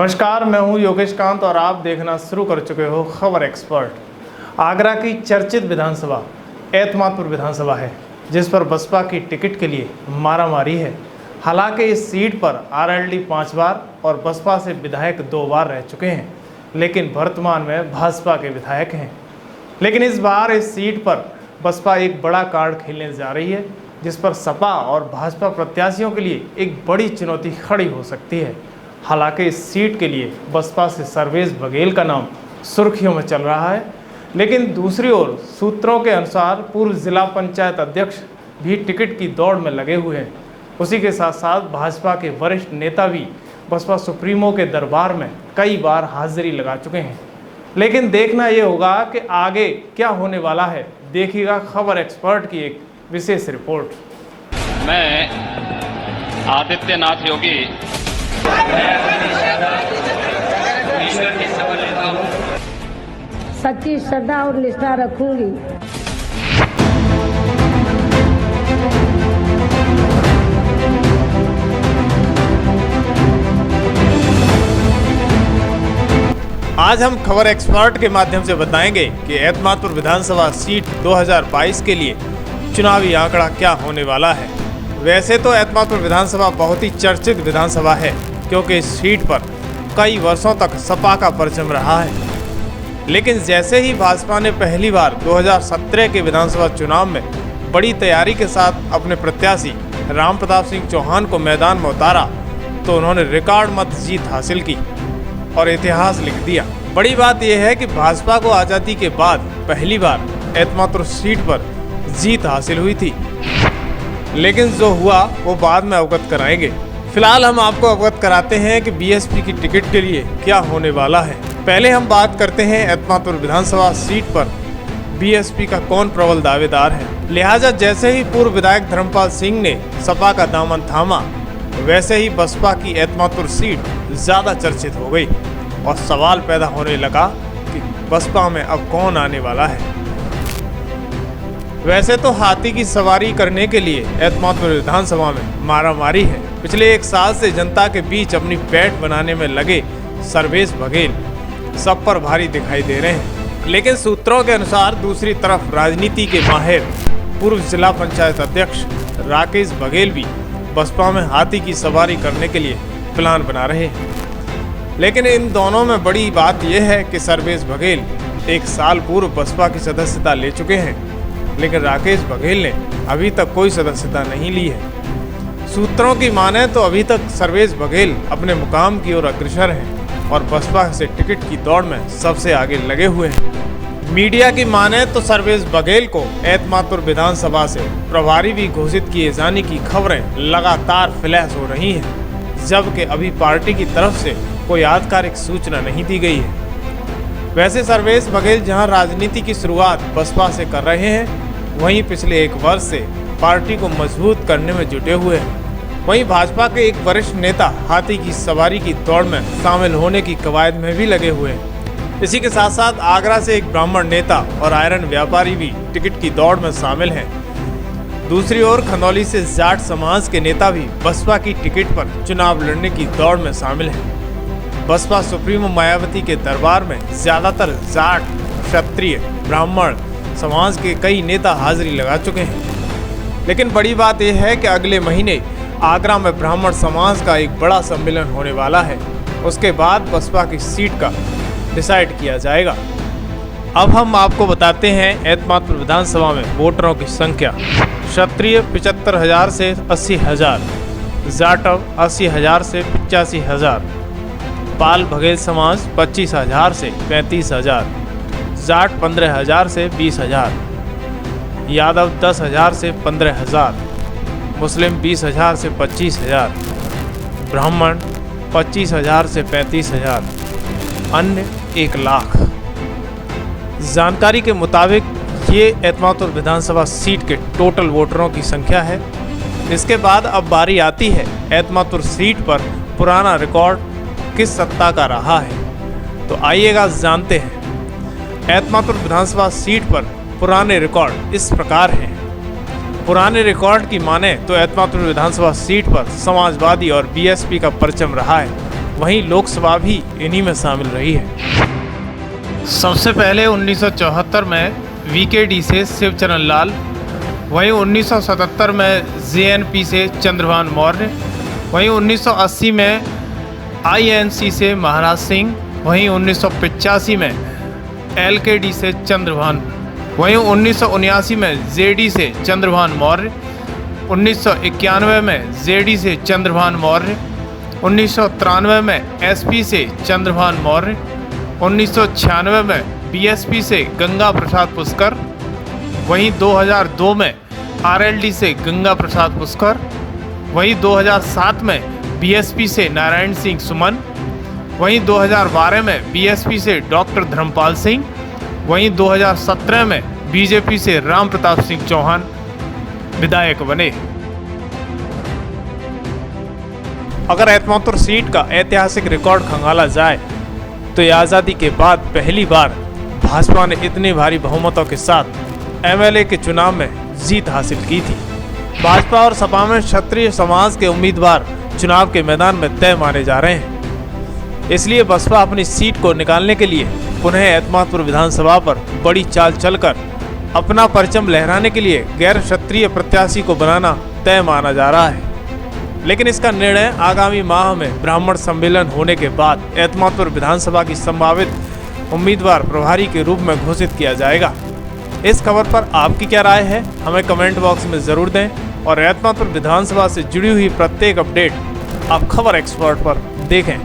नमस्कार, मैं हूं योगेश कांत और आप देखना शुरू कर चुके हो खबर एक्सपर्ट। आगरा की चर्चित विधानसभा एतमादपुर विधानसभा है, जिस पर बसपा की टिकट के लिए मारामारी है। हालांकि इस सीट पर आरएलडी 5 बार और बसपा से विधायक 2 बार रह चुके हैं, लेकिन वर्तमान में भाजपा के विधायक हैं। लेकिन इस बार इस सीट पर बसपा एक बड़ा कार्ड खेलने जा रही है, जिस पर सपा और भाजपा प्रत्याशियों के लिए एक बड़ी चुनौती खड़ी हो सकती है। हालांकि इस सीट के लिए बसपा से सर्वेश बघेल का नाम सुर्खियों में चल रहा है, लेकिन दूसरी ओर सूत्रों के अनुसार पूर्व जिला पंचायत अध्यक्ष भी टिकट की दौड़ में लगे हुए हैं। उसी के साथ साथ भाजपा के वरिष्ठ नेता भी बसपा सुप्रीमो के दरबार में कई बार हाजिरी लगा चुके हैं। लेकिन देखना ये होगा कि आगे क्या होने वाला है। देखिएगा खबर एक्सपर्ट की एक विशेष रिपोर्ट। मैं आदित्यनाथ योगी ईश्वर की शपथ लेता हूँ, सच्ची श्रद्धा और निष्ठा रखूंगी। आज हम खबर एक्सपर्ट के माध्यम से बताएंगे कि एतमादपुर विधानसभा सीट 2022 के लिए चुनावी आंकड़ा क्या होने वाला है। वैसे तो एतमादपुर विधानसभा बहुत ही चर्चित विधानसभा है, क्योंकि इस सीट पर कई वर्षों तक सपा का परचम रहा है। लेकिन जैसे ही भाजपा ने पहली बार 2017 के विधानसभा चुनाव में बड़ी तैयारी के साथ अपने प्रत्याशी राम प्रताप सिंह चौहान को मैदान में उतारा, तो उन्होंने रिकॉर्ड मत जीत हासिल की और इतिहास लिख दिया। बड़ी बात यह है कि भाजपा को आज़ादी के बाद पहली बार एतमादपुर सीट पर जीत हासिल हुई थी, लेकिन जो हुआ वो बाद में अवगत कराएंगे। फिलहाल हम आपको अवगत कराते हैं कि बीएसपी की टिकट के लिए क्या होने वाला है। पहले हम बात करते हैं एतमादपुर विधानसभा सीट पर बीएसपी का कौन प्रबल दावेदार है। लिहाजा जैसे ही पूर्व विधायक धर्मपाल सिंह ने सपा का दामन थामा, वैसे ही बसपा की एतमादपुर सीट ज़्यादा चर्चित हो गई और सवाल पैदा होने लगा कि बसपा में अब कौन आने वाला है। वैसे तो हाथी की सवारी करने के लिए एतमादपुर विधानसभा में मारामारी है। पिछले 1 साल से जनता के बीच अपनी पैठ बनाने में लगे सर्वेश बघेल सब पर भारी दिखाई दे रहे हैं। लेकिन सूत्रों के अनुसार दूसरी तरफ राजनीति के माहिर पूर्व जिला पंचायत अध्यक्ष राकेश बघेल भी बसपा में हाथी की सवारी करने के लिए प्लान बना रहे हैं। लेकिन इन दोनों में बड़ी बात यह है कि सर्वेश बघेल 1 साल पूर्व बसपा की सदस्यता ले चुके हैं, लेकिन राकेश बघेल ने अभी तक कोई सदस्यता नहीं ली है। सूत्रों की माने तो अभी तक सर्वेश बघेल अपने मुकाम की ओर अग्रसर हैं और बसपा से टिकट की दौड़ में सबसे आगे लगे हुए हैं। मीडिया की माने तो सर्वेश बघेल को एतमादपुर विधानसभा से प्रभारी भी घोषित किए जाने की खबरें लगातार फ्लैश हो रही हैं, जबकि अभी पार्टी की तरफ से कोई आधिकारिक सूचना नहीं दी गई है। वैसे सर्वेश बघेल जहां राजनीति की शुरुआत बसपा से कर रहे हैं, वहीं पिछले 1 वर्ष से पार्टी को मजबूत करने में जुटे हुए हैं। वहीं भाजपा के एक वरिष्ठ नेता हाथी की सवारी की दौड़ में शामिल होने की कवायद में भी लगे हुए हैं। इसी के साथ साथ आगरा से एक ब्राह्मण नेता और आयरन व्यापारी भी टिकट की दौड़ में शामिल हैं। दूसरी ओर खंदौली से जाट समाज के नेता भी बसपा की टिकट पर चुनाव लड़ने की दौड़ में शामिल हैं। बसपा सुप्रीमो मायावती के दरबार में ज्यादातर जाट, क्षत्रिय, ब्राह्मण समाज के कई नेता हाजिरी लगा चुके हैं। लेकिन बड़ी बात यह है कि अगले महीने आगरा में ब्राह्मण समाज का एक बड़ा सम्मेलन होने वाला है। उसके बाद बसपा की सीट का डिसाइड किया जाएगा। अब हम आपको बताते हैं एतमादपुर विधानसभा में वोटरों की संख्या। क्षत्रिय 75,000 से 80,000, जाटव 80,000 से 85,000, पाल बघेल समाज 25,000 से 35,000, जाट 15,000 से 20,000, यादव 10,000 से 15,000, मुस्लिम 20,000 से 25,000, ब्राह्मण 25,000 से 35,000, अन्य 1 लाख। जानकारी के मुताबिक ये एतमादपुर विधानसभा सीट के टोटल वोटरों की संख्या है। इसके बाद अब बारी आती है एतमादपुर सीट पर पुराना रिकॉर्ड किस सत्ता का रहा है। तो आइएगा जानते हैं। एतमादपुर विधानसभा सीट पर पुराने रिकॉर्ड इस प्रकार हैं। पुराने रिकॉर्ड की माने तो एतमादपुर विधानसभा सीट पर समाजवादी और बीएसपी का परचम रहा है। वहीं लोकसभा भी इन्हीं में शामिल रही है। सबसे पहले 1974 में वीकेडी से शिवचरण लाल, वहीं 1977 में जेएनपी से चंद्रभान मौर्य, वहीं 1980 में आईएनसी से महाराज सिंह, वहीं 1985 में एलकेडी से चंद्रभान, वहीं 1979 में जेडी से चंद्रभान मौर्य, 1991 में जेडी से चंद्रभान मौर्य, 1993 में एसपी से चंद्रभान मौर्य, 1996 में बीएसपी से गंगा प्रसाद पुष्कर, वहीं 2002 में आरएलडी से गंगा प्रसाद पुष्कर, वहीं 2007 में बीएसपी से नारायण सिंह सुमन, वहीं 2012 में बीएसपी से डॉक्टर धर्मपाल सिंह, वहीं 2017 में बीजेपी से राम प्रताप सिंह चौहान विधायक बने। अगर एतमातुर सीट का ऐतिहासिक रिकॉर्ड खंगाला जाए तो ये आज़ादी के बाद पहली बार भाजपा ने इतने भारी बहुमतों के साथ एमएलए के चुनाव में जीत हासिल की थी। भाजपा और सपा में क्षत्रिय समाज के उम्मीदवार चुनाव के मैदान में तय माने जा रहे हैं। इसलिए बसपा अपनी सीट को निकालने के लिए पुनः एतमादपुर विधानसभा पर बड़ी चाल चलकर अपना परचम लहराने के लिए गैर क्षत्रिय प्रत्याशी को बनाना तय माना जा रहा है। लेकिन इसका निर्णय आगामी माह में ब्राह्मण सम्मेलन होने के बाद एतमादपुर विधानसभा की संभावित उम्मीदवार प्रभारी के रूप में घोषित किया जाएगा। इस खबर पर आपकी क्या राय है, हमें कमेंट बॉक्स में ज़रूर दें और एतमादपुर विधानसभा से जुड़ी हुई प्रत्येक अपडेट आप खबर एक्सपर्ट पर देखें।